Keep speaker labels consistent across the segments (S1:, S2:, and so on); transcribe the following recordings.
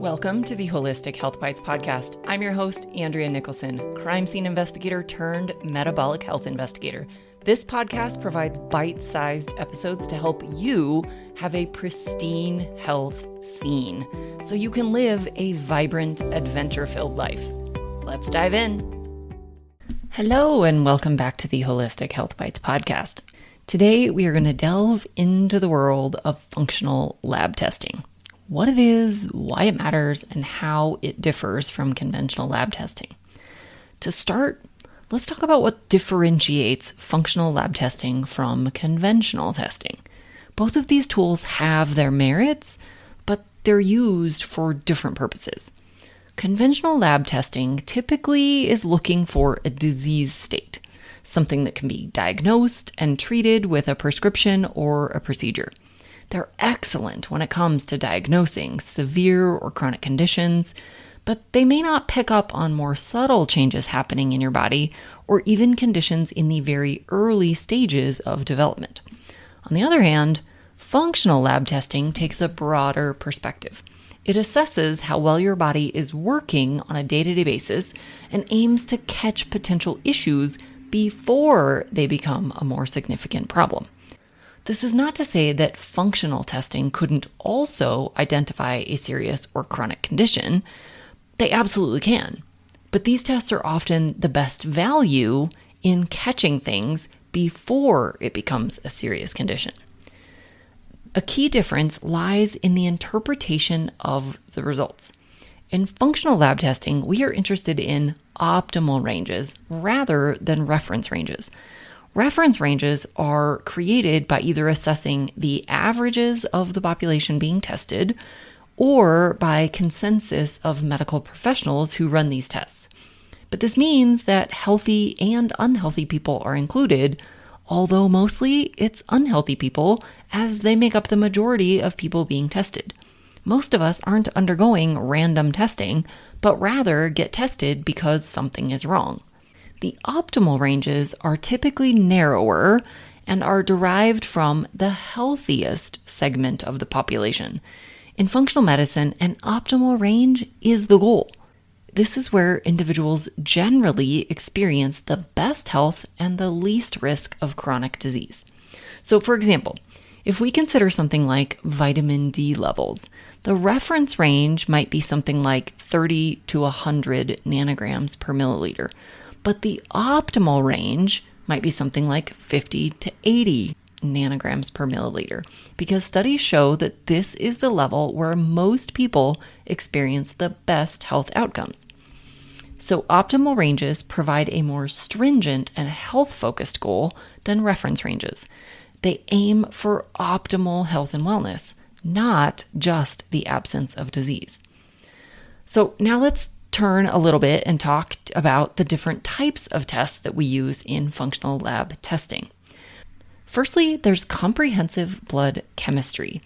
S1: Welcome to the Holistic Health Bites podcast. I'm your host, Andrea Nicholson, crime scene investigator turned metabolic health investigator. This podcast provides bite-sized episodes to help you have a pristine health scene so you can live a vibrant, adventure-filled life. Let's dive in. Hello, and welcome back to the Holistic Health Bites podcast. Today, we are going to delve into the world of functional lab testing. What it is, why it matters, and how it differs from conventional lab testing. To start, let's talk about what differentiates functional lab testing from conventional testing. Both of these tools have their merits, but they're used for different purposes. Conventional lab testing typically is looking for a disease state, something that can be diagnosed and treated with a prescription or a procedure. They're excellent when it comes to diagnosing severe or chronic conditions, but they may not pick up on more subtle changes happening in your body or even conditions in the very early stages of development. On the other hand, functional lab testing takes a broader perspective. It assesses how well your body is working on a day-to-day basis and aims to catch potential issues before they become a more significant problem. This is not to say that functional testing couldn't also identify a serious or chronic condition. They absolutely can. But these tests are often the best value in catching things before it becomes a serious condition. A key difference lies in the interpretation of the results. In functional lab testing, we are interested in optimal ranges rather than reference ranges. Reference ranges are created by either assessing the averages of the population being tested or by consensus of medical professionals who run these tests. But this means that healthy and unhealthy people are included, although mostly it's unhealthy people as they make up the majority of people being tested. Most of us aren't undergoing random testing, but rather get tested because something is wrong. The optimal ranges are typically narrower and are derived from the healthiest segment of the population. In functional medicine, an optimal range is the goal. This is where individuals generally experience the best health and the least risk of chronic disease. So, for example, if we consider something like vitamin D levels, the reference range might be something like 30 to 100 nanograms per milliliter. But the optimal range might be something like 50 to 80 nanograms per milliliter, because studies show that this is the level where most people experience the best health outcomes. So optimal ranges provide a more stringent and health-focused goal than reference ranges. They aim for optimal health and wellness, not just the absence of disease. So now let's turn a little bit and talk about the different types of tests that we use in functional lab testing. Firstly, there's comprehensive blood chemistry.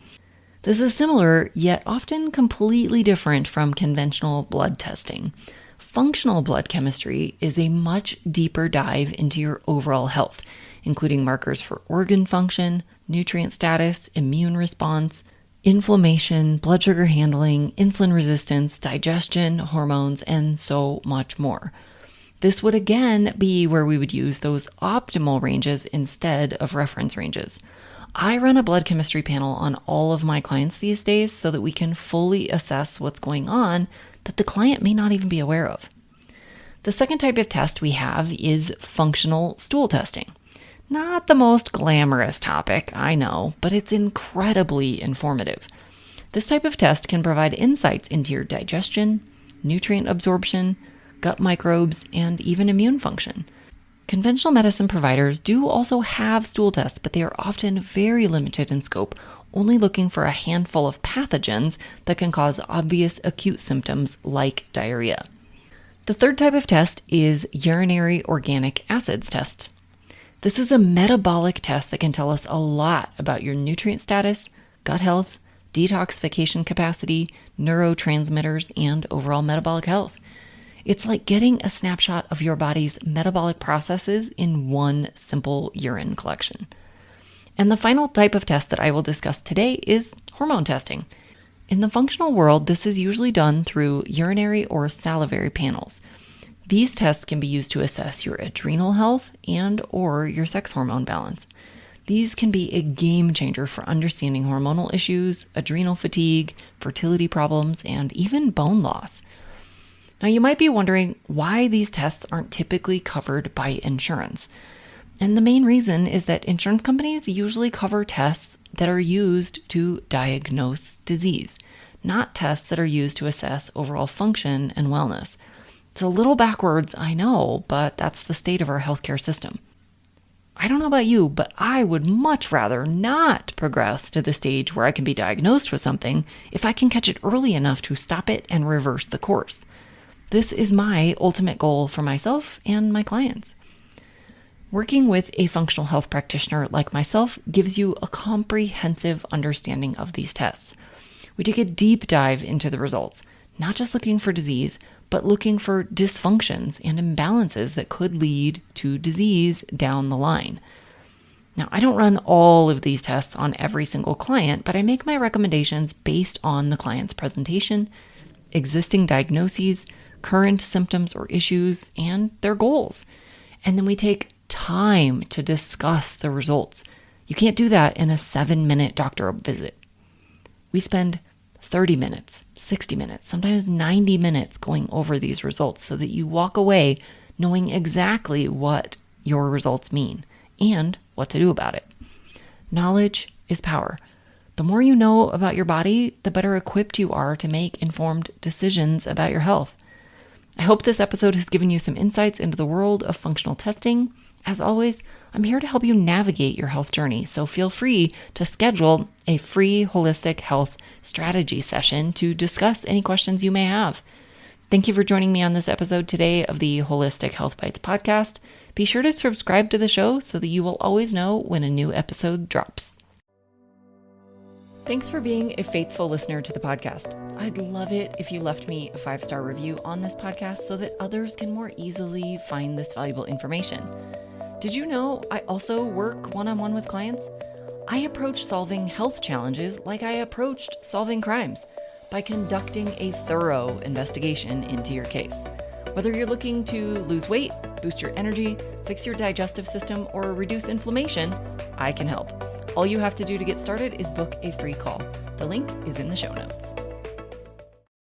S1: This is similar, yet often completely different from conventional blood testing. Functional blood chemistry is a much deeper dive into your overall health, including markers for organ function, nutrient status, immune response, inflammation, blood sugar handling, insulin resistance, digestion, hormones, and so much more. This would again be where we would use those optimal ranges instead of reference ranges. I run a blood chemistry panel on all of my clients these days so that we can fully assess what's going on that the client may not even be aware of. The second type of test we have is functional stool testing. Not the most glamorous topic, I know, but it's incredibly informative. This type of test can provide insights into your digestion, nutrient absorption, gut microbes, and even immune function. Conventional medicine providers do also have stool tests, but they are often very limited in scope, only looking for a handful of pathogens that can cause obvious acute symptoms like diarrhea. The third type of test is urinary organic acids test. This is a metabolic test that can tell us a lot about your nutrient status, gut health, detoxification capacity, neurotransmitters, and overall metabolic health. It's like getting a snapshot of your body's metabolic processes in one simple urine collection. And the final type of test that I will discuss today is hormone testing. In the functional world, this is usually done through urinary or salivary panels. These tests can be used to assess your adrenal health and or your sex hormone balance. These can be a game changer for understanding hormonal issues, adrenal fatigue, fertility problems, and even bone loss. Now, you might be wondering why these tests aren't typically covered by insurance. And the main reason is that insurance companies usually cover tests that are used to diagnose disease, not tests that are used to assess overall function and wellness. It's a little backwards, I know, but that's the state of our healthcare system. I don't know about you, but I would much rather not progress to the stage where I can be diagnosed with something if I can catch it early enough to stop it and reverse the course. This is my ultimate goal for myself and my clients. Working with a functional health practitioner like myself gives you a comprehensive understanding of these tests. We take a deep dive into the results, not just looking for disease, but looking for dysfunctions and imbalances that could lead to disease down the line. Now, I don't run all of these tests on every single client, but I make my recommendations based on the client's presentation, existing diagnoses, current symptoms or issues, and their goals. And then we take time to discuss the results. You can't do that in a 7-minute doctor visit. We spend 30 minutes, 60 minutes, sometimes 90 minutes going over these results so that you walk away knowing exactly what your results mean and what to do about it. Knowledge is power. The more you know about your body, the better equipped you are to make informed decisions about your health. I hope this episode has given you some insights into the world of functional testing. As always, I'm here to help you navigate your health journey, so feel free to schedule a free holistic health strategy session to discuss any questions you may have. Thank you for joining me on this episode today of the Holistic Health Bites podcast. Be sure to subscribe to the show so that you will always know when a new episode drops. Thanks for being a faithful listener to the podcast. I'd love it if you left me a 5-star review on this podcast so that others can more easily find this valuable information. Did you know I also work one-on-one with clients? I approach solving health challenges like I approached solving crimes, by conducting a thorough investigation into your case. Whether you're looking to lose weight, boost your energy, fix your digestive system, or reduce inflammation, I can help. All you have to do to get started is book a free call. The link is in the show notes.